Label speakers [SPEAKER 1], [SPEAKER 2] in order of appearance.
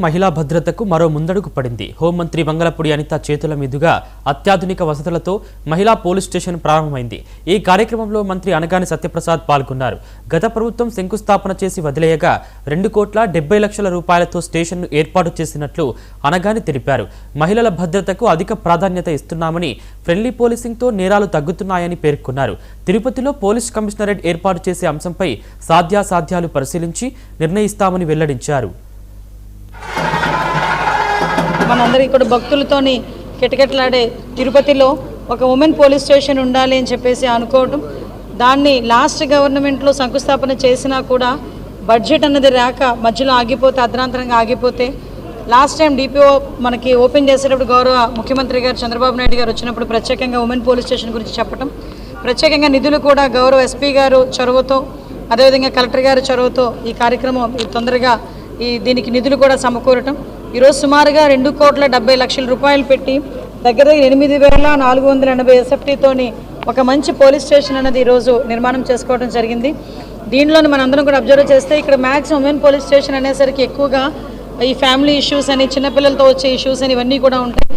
[SPEAKER 1] మహిళా భద్రతకు మరో ముందడుగు పడింది. హోంమంత్రి మంగళపూడి అనిత చేతుల మీదుగా అత్యాధునిక వసతులతో మహిళా పోలీస్ స్టేషన్ ప్రారంభమైంది. ఈ కార్యక్రమంలో మంత్రి అనగాని సత్యప్రసాద్ పాల్గొన్నారు. గత ప్రభుత్వం శంకుస్థాపన చేసి వదిలేయగా 2,70,00,000 రూపాయలతో స్టేషన్ను ఏర్పాటు చేసినట్లు అనగాని తెలిపారు. మహిళల భద్రతకు అధిక ప్రాధాన్యత ఇస్తున్నామని, ఫ్రెండ్లీ పోలీసింగ్తో నేరాలు తగ్గుతున్నాయని పేర్కొన్నారు. తిరుపతిలో పోలీస్ కమిషనరేట్ ఏర్పాటు చేసే అంశంపై సాధ్యాసాధ్యాలు పరిశీలించి నిర్ణయిస్తామని వెల్లడించారు.
[SPEAKER 2] మనందరికీ కూడా భక్తులతోని కిటకిటలాడే తిరుపతిలో ఒక ఉమెన్ పోలీస్ స్టేషన్ ఉండాలి అని చెప్పేసి అనుకోవటం, దాన్ని లాస్ట్ గవర్నమెంట్లో శంకుస్థాపన చేసినా కూడా బడ్జెట్ అన్నది రాక మధ్యలో ఆగిపోతే, అర్ధరాంతరంగా ఆగిపోతే, లాస్ట్ టైం డిపిఓ మనకి ఓపెన్ చేసేటప్పుడు గౌరవ ముఖ్యమంత్రి గారు చంద్రబాబు నాయుడు గారు వచ్చినప్పుడు ప్రత్యేకంగా ఉమెన్ పోలీస్ స్టేషన్ గురించి చెప్పడం, ప్రత్యేకంగా నిధులు కూడా గౌరవ ఎస్పీ గారు చొరవతో, అదేవిధంగా కలెక్టర్ గారు చొరవతో ఈ కార్యక్రమం తొందరగా దీనికి నిధులు కూడా సమకూరటం, ఈరోజు సుమారుగా 2,70,00,000 రూపాయలు పెట్టి దగ్గర 8,480 ఎస్ఎఫ్టీతోని ఒక మంచి పోలీస్ స్టేషన్ అనేది ఈరోజు నిర్మాణం చేసుకోవడం జరిగింది. దీనిలోని మనందరం కూడా అబ్జర్వ్ చేస్తే ఇక్కడ మ్యాక్సిమం ఉమెన్ పోలీస్ స్టేషన్ అనేసరికి ఎక్కువగా ఈ ఫ్యామిలీ ఇష్యూస్ అని, చిన్నపిల్లలతో వచ్చే ఇష్యూస్ అని ఇవన్నీ కూడా ఉంటాయి.